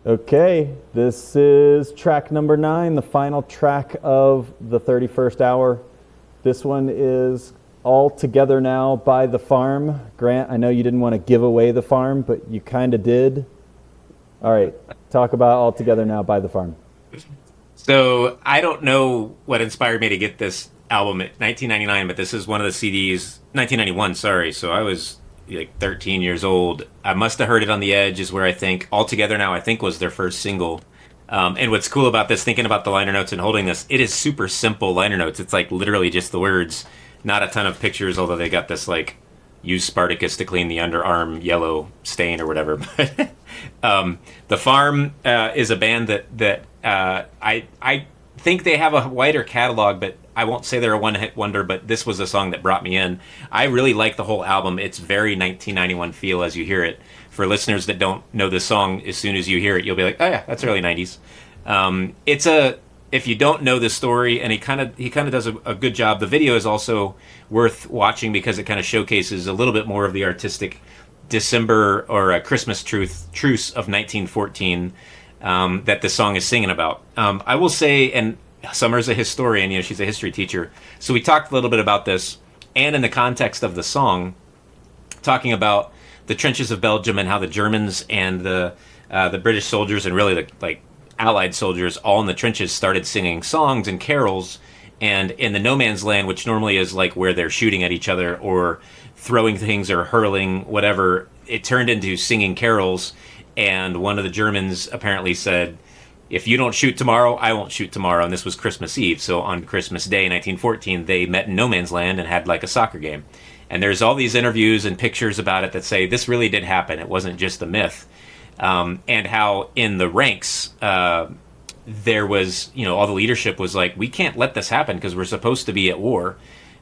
Okay, this is track number 9, the final track of the 31st hour. This one is All Together Now by The Farm. Grant, I know you didn't want to give away The Farm, but you kind of did. All right, talk about All Together Now by The Farm. So I don't know what inspired me to get this album at 1999, but this is one of the CDs, 1991, sorry. So I was like 13 years old. I must have heard it on the Edge is where I think All Together Now, I think, was their first single. And what's cool about this, thinking about the liner notes and holding this, it is super simple liner notes. It's like literally just the words, not a ton of pictures, although they got this like, use Spartacus to clean the underarm yellow stain or whatever. But The Farm is a band that I think they have a wider catalog, but I won't say they're a one-hit wonder, but this was a song that brought me in. I really like the whole album. It's very 1991 feel as you hear it. For listeners that don't know the song, as soon as you hear it, you'll be like, oh yeah, that's early 90s. If you don't know the story, and he kind of does a good job. The video is also worth watching because it kind of showcases a little bit more of the artistic December or Christmas truce of 1914 that the song is singing about. I will say, and Summer's a historian, she's a history teacher, so we talked a little bit about this, and in the context of the song, talking about the trenches of Belgium and how the Germans and the British soldiers and really the Allied soldiers all in the trenches started singing songs and carols, and in the no man's land, which normally is like where they're shooting at each other or throwing things or hurling whatever, it turned into singing carols. And one of the Germans apparently said, if you don't shoot tomorrow, I won't shoot tomorrow. And this was Christmas Eve. So on Christmas Day, 1914, they met in no man's land and had like a soccer game. And there's all these interviews and pictures about it that say this really did happen. It wasn't just a myth. And how in the ranks, there was, all the leadership was like, we can't let this happen because we're supposed to be at war.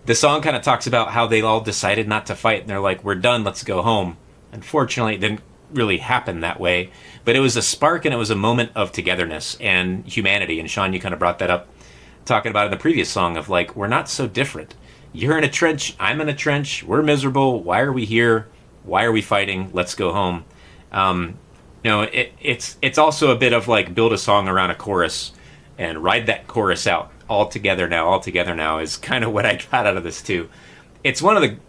The song kind of talks about how they all decided not to fight. And they're like, we're done, let's go home. Unfortunately, it didn't really happen that way, but it was a spark and it was a moment of togetherness and humanity. And Sean, you kind of brought that up talking about in the previous song of like, we're not so different. You're in a trench, I'm in a trench, we're miserable, why are we here, why are we fighting, let's go home. It's also a bit of like build a song around a chorus and ride that chorus out. All together now is kind of what I got out of this too. It's one of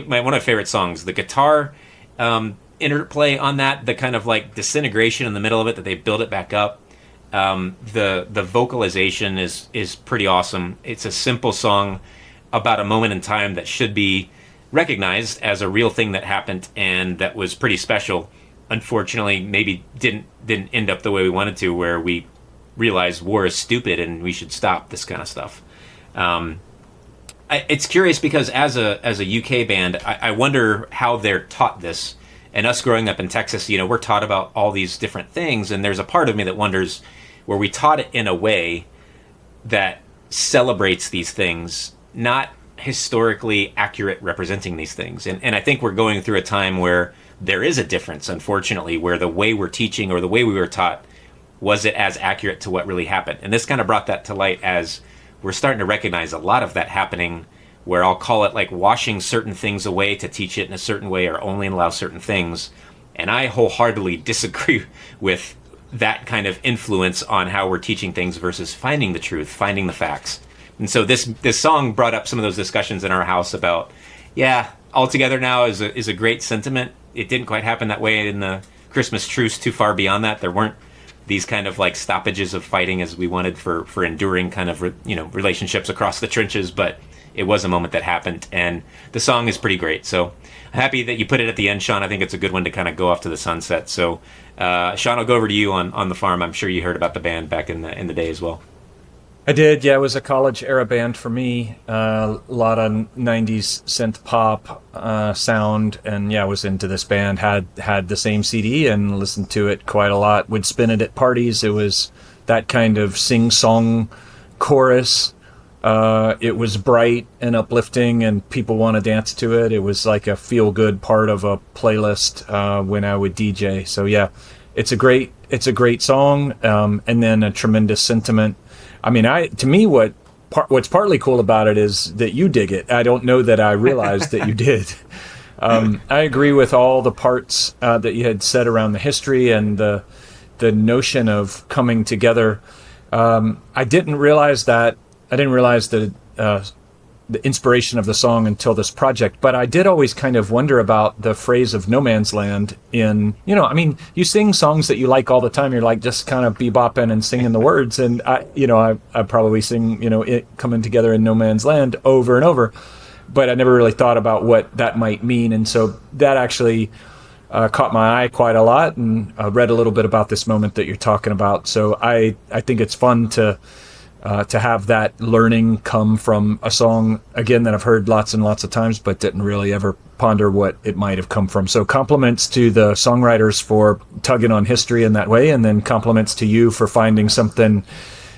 my favorite songs. The guitar interplay on that, the kind of like disintegration in the middle of it that they build it back up. The vocalization is pretty awesome. It's a simple song about a moment in time that should be recognized as a real thing that happened and that was pretty special. Unfortunately, maybe didn't end up the way we wanted to, where we realized war is stupid and we should stop this kind of stuff. It's curious because as a UK band, I wonder how they're taught this. And us growing up in Texas, we're taught about all these different things, and there's a part of me that wonders were we taught it in a way that celebrates these things, not historically accurate representing these things. And I think we're going through a time where there is a difference, unfortunately, where the way we're teaching or the way we were taught wasn't as accurate to what really happened. And this kind of brought that to light as we're starting to recognize a lot of that happening, where I'll call it like washing certain things away to teach it in a certain way or only allow certain things. And I wholeheartedly disagree with that kind of influence on how we're teaching things versus finding the truth, finding the facts. And so this song brought up some of those discussions in our house about, All Together Now is a great sentiment. It didn't quite happen that way in the Christmas truce. Too far beyond that, there weren't these kind of like stoppages of fighting as we wanted for enduring kind of relationships across the trenches, but it was a moment that happened, and the song is pretty great. So happy that you put it at the end, Sean. I think it's a good one to kind of go off to the sunset. So Sean, I'll go over to you on The Farm. I'm sure you heard about the band back in the day as well. I did, yeah. It was a college era band for me. A lot of 90s synth pop sound, and I was into this band. Had the same CD and listened to it quite a lot. Would spin it at parties. It was that kind of sing-song chorus. It was bright and uplifting, and people want to dance to it. It was like a feel-good part of a playlist when I would DJ. So it's a great song, and then a tremendous sentiment. I mean, to me, what's partly cool about it is that you dig it. I don't know that I realized that you did. I agree with all the parts that you had said around the history and the the notion of coming together. I didn't realize that. I didn't realize the inspiration of the song until this project, but I did always kind of wonder about the phrase of no man's land in, I mean, you sing songs that you like all the time. You're like just kind of bebopping and singing the words. And I probably sing, it coming together in no man's land over and over, but I never really thought about what that might mean. And so that actually caught my eye quite a lot, and read a little bit about this moment that you're talking about. So I think it's fun to have that learning come from a song, again, that I've heard lots and lots of times, but didn't really ever ponder what it might have come from. So compliments to the songwriters for tugging on history in that way, and then compliments to you for finding something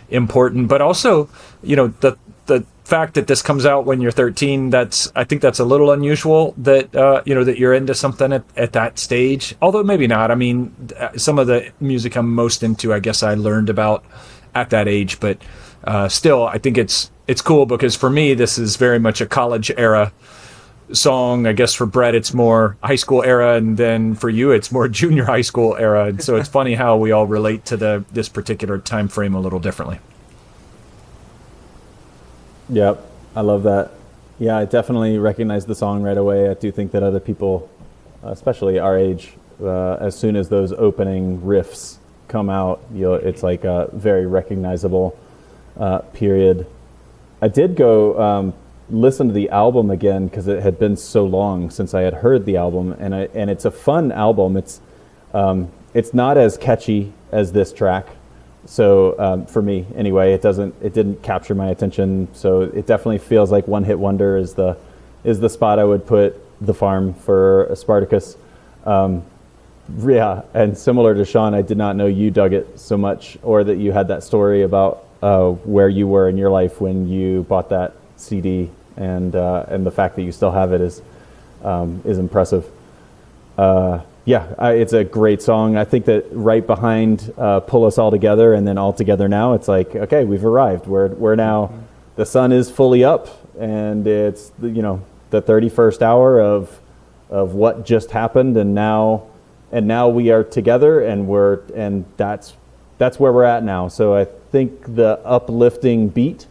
important. But also, the fact that this comes out when you're 13, I think that's a little unusual that, that you're into something at that stage. Although maybe not. I mean, some of the music I'm most into, I guess I learned about at that age, but still, I think it's cool, because for me, this is very much a college era song. I guess for Brett, it's more high school era, and then for you, it's more junior high school era. And so it's funny how we all relate to this particular time frame a little differently. Yep, I love that. Yeah, I definitely recognize the song right away. I do think that other people, especially our age, as soon as those opening riffs come out, it's like a very recognizable period. I did go listen to the album again, because it had been so long since I had heard the album, and it's a fun album. It's not as catchy as this track, so for me anyway, it didn't capture my attention. So it definitely feels like one hit wonder is the spot I would put The Farm for Spartacus. Yeah, and similar to Sean, I did not know you dug it so much, or that you had that story about where you were in your life when you bought that CD, and the fact that you still have it is impressive. It's a great song. I think that right behind "Pull Us All Together" and then "All Together Now," it's like, okay, we've arrived. We're now, the sun is fully up, and it's the 31st hour of what just happened, and now we are together, and that's where we're at now. So I think the uplifting beat,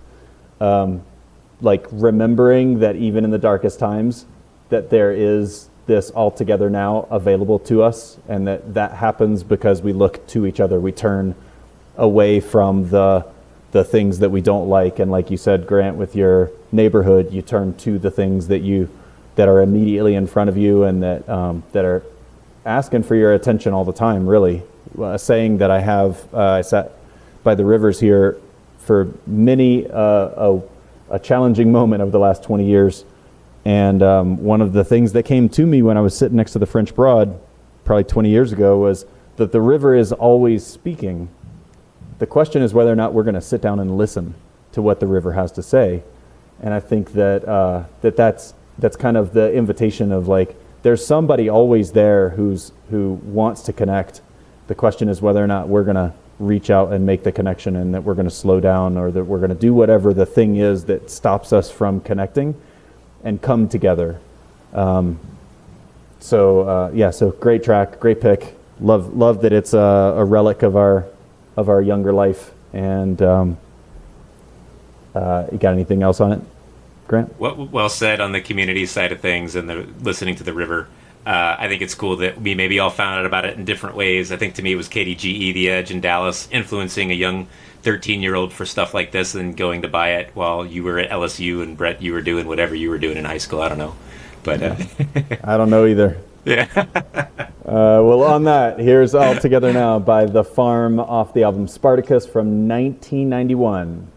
like remembering that even in the darkest times, that there is this all together now available to us, and that happens because we look to each other. We turn away from the things that we don't like, and like you said, Grant, with your neighborhood, you turn to the things that are immediately in front of you, and that are asking for your attention all the time, really. A saying that I have, I sat by the rivers here for many a challenging moment of the last 20 years. And one of the things that came to me when I was sitting next to the French Broad, probably 20 years ago, was that the river is always speaking. The question is whether or not we're going to sit down and listen to what the river has to say. And I think that that's kind of the invitation of, like, there's somebody always there who wants to connect. The question is whether or not we're going to reach out and make the connection, and that we're going to slow down, or that we're going to do whatever the thing is that stops us from connecting and come together. So great track, great pick. Love that it's a relic of our younger life. And you got anything else on it, Grant? Well said on the community side of things and the listening to the river. I think it's cool that we maybe all found out about it in different ways. I think to me it was KDGE, The Edge, in Dallas, influencing a young 13-year-old for stuff like this, and going to buy it while you were at LSU, and Brett, you were doing whatever you were doing in high school. I don't know. But I don't know either. Yeah. Well, on that, here's All Together Now by The Farm off the album Spartacus from 1991.